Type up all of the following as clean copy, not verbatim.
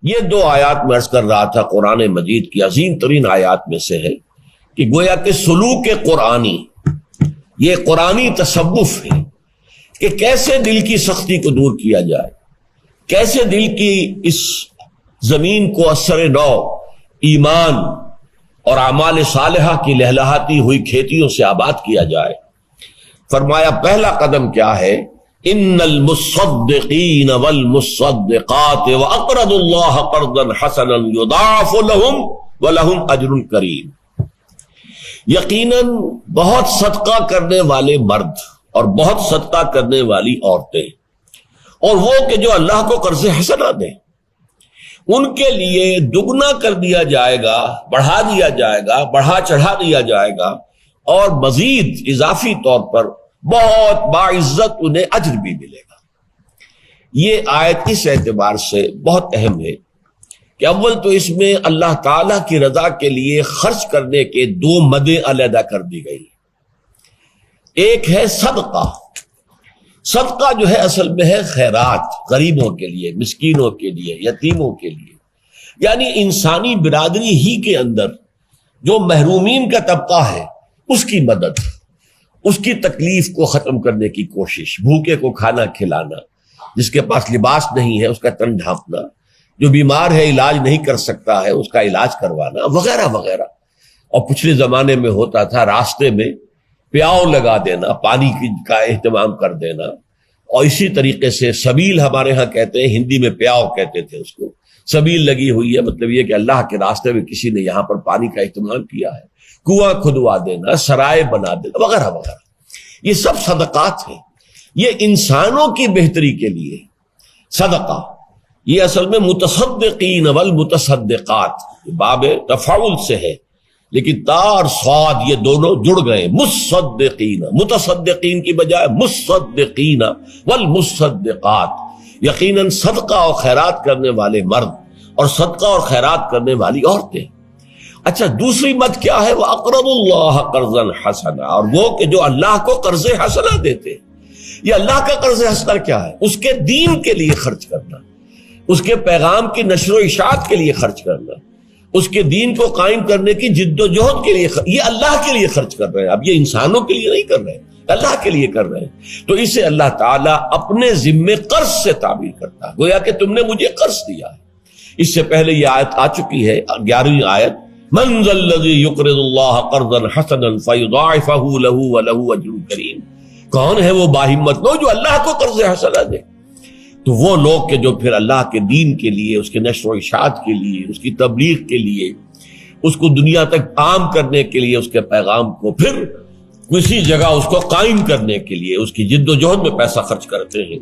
یہ دو آیات میں عرض کر رہا تھا قرآن مجید کی عظیم ترین آیات میں سے ہے کہ گویا کہ سلوک قرآنی، یہ قرآنی تصوف ہے کہ کیسے دل کی سختی کو دور کیا جائے، کیسے دل کی اس زمین کو اثر نو ایمان اور اعمال صالحہ کی لہلہاتی ہوئی کھیتیوں سے آباد کیا جائے۔ فرمایا پہلا قدم کیا ہے؟ ان المصدقین والمصدقات واقرضوا اللہ قرضا حسنا یضاعف لهم ولهم اجر کریم۔ یقیناً بہت صدقہ کرنے والے مرد اور بہت صدقہ کرنے والی عورتیں، اور وہ کہ جو اللہ کو قرض حسنہ دیں، ان کے لیے دگنا کر دیا جائے گا، بڑھا دیا جائے گا، بڑھا چڑھا دیا جائے گا، اور مزید اضافی طور پر بہت باعزت انہیں اجر بھی ملے گا۔ یہ آیت اس اعتبار سے بہت اہم ہے کہ اول تو اس میں اللہ تعالیٰ کی رضا کے لیے خرچ کرنے کے دو مدیں علیحدہ کر دی گئی۔ ایک ہے صدقہ۔ صدقہ جو ہے اصل میں ہے خیرات، غریبوں کے لیے، مسکینوں کے لیے، یتیموں کے لیے، یعنی انسانی برادری ہی کے اندر جو محرومین کا طبقہ ہے اس کی مدد، اس کی تکلیف کو ختم کرنے کی کوشش، بھوکے کو کھانا کھلانا، جس کے پاس لباس نہیں ہے اس کا تن ڈھانپنا، جو بیمار ہے علاج نہیں کر سکتا ہے اس کا علاج کروانا، وغیرہ وغیرہ۔ اور پچھلے زمانے میں ہوتا تھا راستے میں پیاؤ لگا دینا، پانی کا اہتمام کر دینا، اور اسی طریقے سے سبیل ہمارے ہاں کہتے ہیں، ہندی میں پیاؤ کہتے تھے اس کو، سبیل لگی ہوئی ہے، مطلب یہ کہ اللہ کے راستے میں کسی نے یہاں پر پانی کا اہتمام کیا ہے، کنواں کھدوا دینا، سرائے بنا دینا، وغیرہ وغیرہ۔ یہ سب صدقات ہیں، یہ انسانوں کی بہتری کے لیے صدقہ۔ یہ اصل میں متصدقین والمتصدقات باب تفاعل سے ہے، لیکن تا اور صاد یہ دونوں جڑ گئے، مصدقین، متصدقین کی بجائے مصدقین والمصدقات، یقیناً صدقہ اور خیرات کرنے والے مرد اور صدقہ اور خیرات کرنے والی عورتیں۔ اچھا، دوسری مت کیا ہے؟ وَأَقْرَضُوا اللَّهَ قَرْضًا حَسَنًا، اور وہ کہ جو اللہ کو قرض حسنہ دیتے۔ یہ اللہ کا قرض حسنہ کیا ہے؟ اس کے دین کے لیے خرچ کرنا، اس کے پیغام کی نشر و اشاعت کے لیے خرچ کرنا، اس کے دین کو قائم کرنے کی جد و جہد کے لیے یہ اللہ کے لیے خرچ کر رہے ہیں۔ اب یہ انسانوں کے لیے نہیں کر رہے ہیں، اللہ کے لیے کر رہے ہیں، تو اسے اللہ تعالیٰ اپنے ذمے قرض سے تعبیر کرتا ہے، گویا کہ تم نے مجھے قرض دیا ہے۔ اس سے پہلے یہ آیت آ چکی ہے، 11ویں آیت، من ذا الذی یقرض اللہ قرضا حسنا فیضاعفہ لہ ولہ اجر کریم۔ کون ہے وہ باہمت لوگ جو اللہ کو قرض حسنہ دے؟ تو وہ لوگ کہ جو پھر اللہ کے دین کے لیے، اس کے نشر و اشاعت کے لیے، اس کی تبلیغ کے لیے، اس کو دنیا تک عام کرنے کے لیے، اس کے پیغام کو پھر کسی جگہ اس کو قائم کرنے کے لیے اس کی جد و جہد میں پیسہ خرچ کرتے ہیں،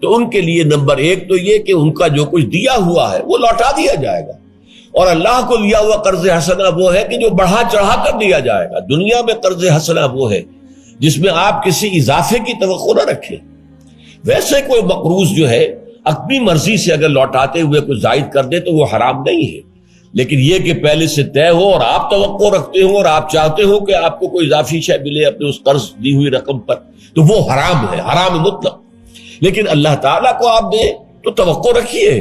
تو ان کے لیے نمبر ایک تو یہ کہ ان کا جو کچھ دیا ہوا ہے وہ لوٹا دیا جائے گا، اور اللہ کو دیا ہوا قرض حسنہ وہ ہے کہ جو بڑھا چڑھا کر دیا جائے گا۔ دنیا میں قرض حسنہ وہ ہے جس میں آپ کسی اضافے کی توقع نہ رکھیں۔ ویسے کوئی مقروض جو ہے اپنی مرضی سے اگر لوٹاتے ہوئے کچھ زائد کر دے تو وہ حرام نہیں ہے، لیکن یہ کہ پہلے سے طے ہو اور آپ توقع رکھتے ہو اور آپ چاہتے ہو کہ آپ کو کوئی اضافی شے ملے اپنے اس قرض دی ہوئی رقم پر، تو وہ حرام ہے، حرام مطلق۔ لیکن اللہ تعالیٰ کو آپ دیں تو توقع رکھیے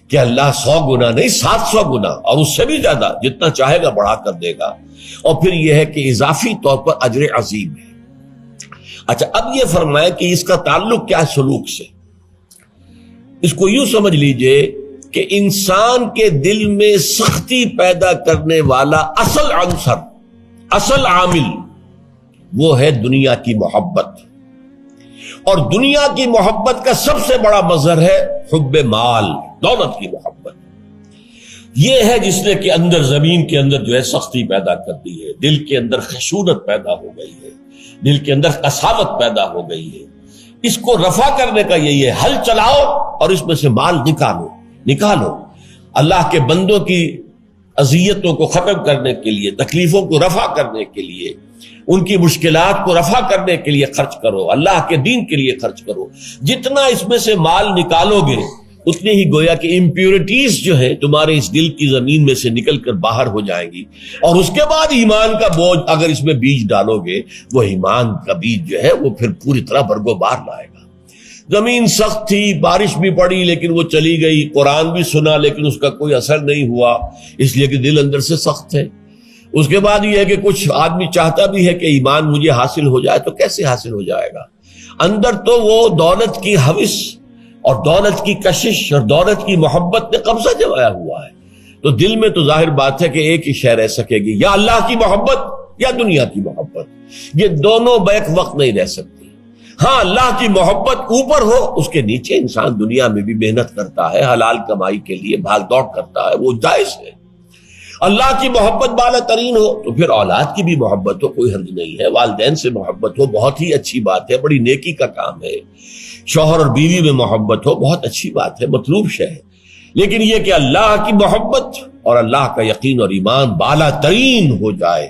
کہ اللہ 100 گنا نہیں 700 گنا اور اس سے بھی زیادہ جتنا چاہے گا بڑھا کر دے گا، اور پھر یہ ہے کہ اضافی طور پر اجر عظیم ہے۔ اچھا، اب یہ فرمائے کہ اس کا تعلق کیا ہے سلوک سے؟ اس کو یوں سمجھ لیجئے کہ انسان کے دل میں سختی پیدا کرنے والا اصل عنصر، اصل عامل وہ ہے دنیا کی محبت، اور دنیا کی محبت کا سب سے بڑا مظہر ہے حب مال، دولت کی محبت۔ یہ ہے جس نے کہ اندر زمین کے اندر جو ہے سختی پیدا کر دی ہے، دل کے اندر خشونت پیدا ہو گئی ہے، دل کے اندر قساوت پیدا ہو گئی ہے۔ اس کو رفع کرنے کا یہی ہے، حل چلاؤ اور اس میں سے مال نکالو۔ اللہ کے بندوں کی اذیتوں کو ختم کرنے کے لیے، تکلیفوں کو رفع کرنے کے لیے، ان کی مشکلات کو رفع کرنے کے لیے خرچ کرو، اللہ کے دین کے لیے خرچ کرو۔ جتنا اس میں سے مال نکالو گے اتنی ہی گویا کہ امپیورٹیز جو ہے تمہارے اس دل کی زمین میں سے نکل کر باہر ہو جائیں گی، اور اس کے بعد ایمان کا بوجھ اگر اس میں بیج ڈالو گے، وہ ایمان کا بیج جو ہے وہ پھر پوری طرح برگو بار لائے گا۔ زمین سخت تھی، بارش بھی پڑی لیکن وہ چلی گئی، قرآن بھی سنا لیکن اس کا کوئی اثر نہیں ہوا، اس لیے کہ دل اندر سے سخت ہے۔ اس کے بعد یہ ہے کہ کچھ آدمی چاہتا بھی ہے کہ ایمان مجھے حاصل ہو جائے، تو کیسے حاصل ہو جائے گا؟ اندر تو وہ دولت کی ہوس اور دولت کی کشش اور دولت کی محبت نے قبضہ جمایا ہوا ہے، تو دل میں تو ظاہر بات ہے کہ ایک ہی شے رہ سکے گی، یا اللہ کی محبت یا دنیا کی محبت، یہ دونوں بیک وقت نہیں رہ سکتی۔ ہاں اللہ کی محبت اوپر ہو، اس کے نیچے انسان دنیا میں بھی محنت کرتا ہے، حلال کمائی کے لیے بھاگ دوڑ کرتا ہے، وہ جائز ہے۔ اللہ کی محبت بالا ترین ہو تو پھر اولاد کی بھی محبت ہو، کوئی حرج نہیں ہے، والدین سے محبت ہو، بہت ہی اچھی بات ہے، بڑی نیکی کا کام ہے، شوہر اور بیوی میں محبت ہو، بہت اچھی بات ہے، مطلوب شے ہے، لیکن یہ کہ اللہ کی محبت اور اللہ کا یقین اور ایمان بالا ترین ہو جائے،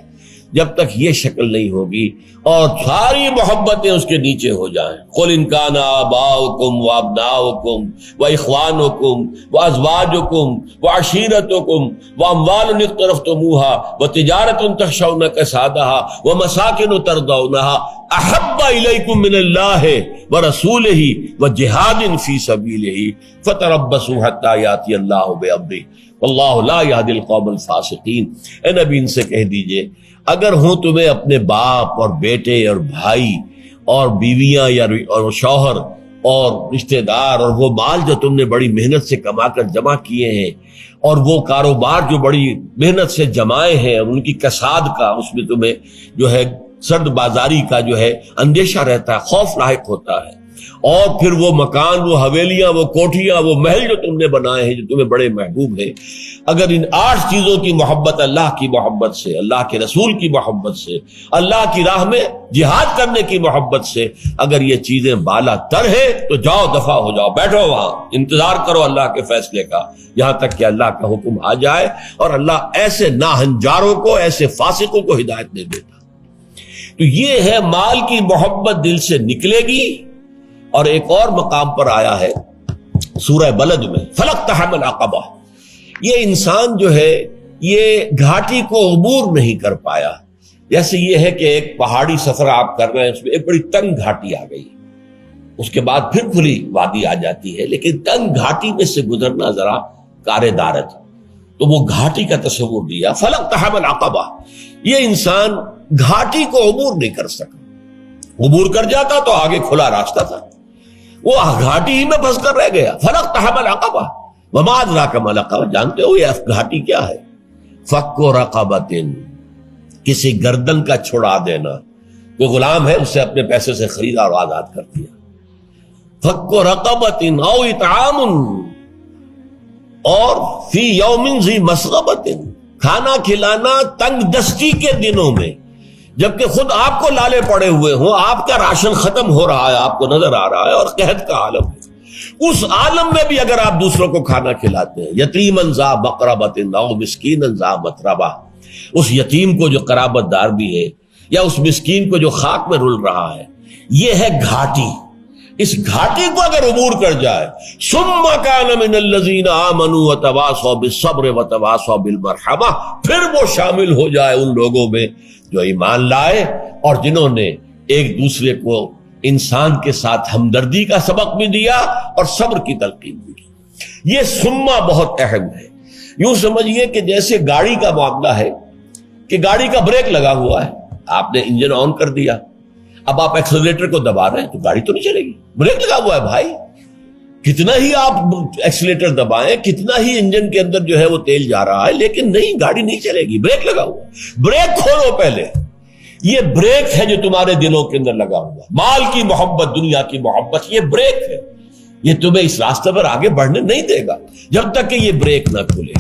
جب تک یہ شکل نہیں ہوگی اور ساری محبتیں اس کے نیچے ہو جائیں۔ قل ان کان آباؤکم وابناؤکم واخوانکم وازواجکم وعشیرتکم واموال اقترفتموها وتجارۃ تخشون کسادها ومساکن ترضونها احب الیکم من اللہ ورسولہ وجہاد فی سبیلہ فتربصوا حتی یاتی اللہ بامرہ واللہ لا یہدی القوم الفاسقین۔ اے نبی ان سے کہہ دیجئے اگر ہوں تمہیں اپنے باپ اور بیٹے اور بھائی اور بیویاں یا اور شوہر اور رشتہ دار اور وہ مال جو تم نے بڑی محنت سے کما کر جمع کیے ہیں اور وہ کاروبار جو بڑی محنت سے جمائے ہیں اور ان کی کساد کا اس میں تمہیں جو ہے سرد بازاری کا جو ہے اندیشہ رہتا ہے، خوف لاحق ہوتا ہے، اور پھر وہ مکان، وہ حویلیاں، وہ کوٹھیاں، وہ محل جو تم نے بنائے ہیں جو تمہیں بڑے محبوب ہیں، اگر ان 8 چیزوں کی محبت، اللہ کی محبت سے، اللہ کے رسول کی محبت سے، اللہ کی راہ میں جہاد کرنے کی محبت سے اگر یہ چیزیں بالا تر ہے تو جاؤ، دفع ہو جاؤ، بیٹھو وہاں، انتظار کرو اللہ کے فیصلے کا، یہاں تک کہ اللہ کا حکم آ جائے، اور اللہ ایسے ناہنجاروں کو، ایسے فاسقوں کو ہدایت نہیں دیتا۔ تو یہ ہے مال کی محبت دل سے نکلے گی۔ اور ایک اور مقام پر آیا ہے سورہ بلد میں، فلقتحم العقبہ، یہ انسان جو ہے یہ گھاٹی کو عبور نہیں کر پایا۔ جیسے یہ ہے کہ ایک پہاڑی سفر آپ کر رہے ہیں، اس میں ایک بڑی تنگ گھاٹی آ گئی، اس کے بعد پھر کھلی وادی آ جاتی ہے، لیکن تنگ گھاٹی میں سے گزرنا ذرا کار دارت، تو وہ گھاٹی کا تصور دیا، فلقتحم العقبہ، یہ انسان گھاٹی کو عبور نہیں کر سکا، عبور کر جاتا تو آگے کھلا راستہ تھا، وہ گھاٹی ہی میں پھنس کر رہ گیا۔ فلقتحم العقبہ وما ادراک ما العقبہ، جانتے ہو یہ گھاٹی کیا ہے؟ فک رقبۃ، کسی گردن کا چھڑا دینا، کوئی غلام ہے اسے اپنے پیسے سے خریدا اور آزاد کر دیا۔ فک رقبۃ او اطعام، اور فی یوم ذی مسغبۃ، کھانا کھلانا تنگ دستی کے دنوں میں، جبکہ خود آپ کو لالے پڑے ہوئے ہوں، آپ کا راشن ختم ہو رہا ہے، آپ کو نظر آ رہا ہے، اور قحط کا عالم ہے، اس عالم میں بھی اگر آپ دوسروں کو کھانا کھلاتے ہیں، یتیماً ذا مقربۃ او مسکیناً ذا متربہ، اس یتیم کو جو قرابت دار بھی ہے یا اس مسکین کو جو خاک میں رل رہا ہے، یہ ہے گھاٹی۔ اس گھاٹی کو اگر عبور کر جائے، ثم کان من الذین آمنوا وتواصوا بالصبر وتواصوا بالمرحمہ، پھر وہ شامل ہو جائے ان لوگوں میں جو ایمان لائے اور جنہوں نے ایک دوسرے کو انسان کے ساتھ ہمدردی کا سبق بھی دیا اور صبر کی تلقین بھی کی۔ یہ سما بہت اہم ہے۔ یوں سمجھیے کہ جیسے گاڑی کا معاملہ ہے کہ گاڑی کا بریک لگا ہوا ہے، آپ نے انجن آن کر دیا، اب آپ ایکسلریٹر کو دبا رہے ہیں تو گاڑی تو نہیں چلے گی، بریک لگا ہوا ہے بھائی، کتنا ہی آپ ایکسلریٹر دبائیں، کتنا ہی انجن کے اندر جو ہے وہ تیل جا رہا ہے، لیکن نہیں، گاڑی نہیں چلے گی، بریک لگا ہوا ہے، بریک کھولو پہلے۔ یہ بریک ہے جو تمہارے دلوں کے اندر لگا ہوا، مال کی محبت، دنیا کی محبت، یہ بریک ہے، یہ تمہیں اس راستے پر آگے بڑھنے نہیں دے گا جب تک کہ یہ بریک نہ کھلے۔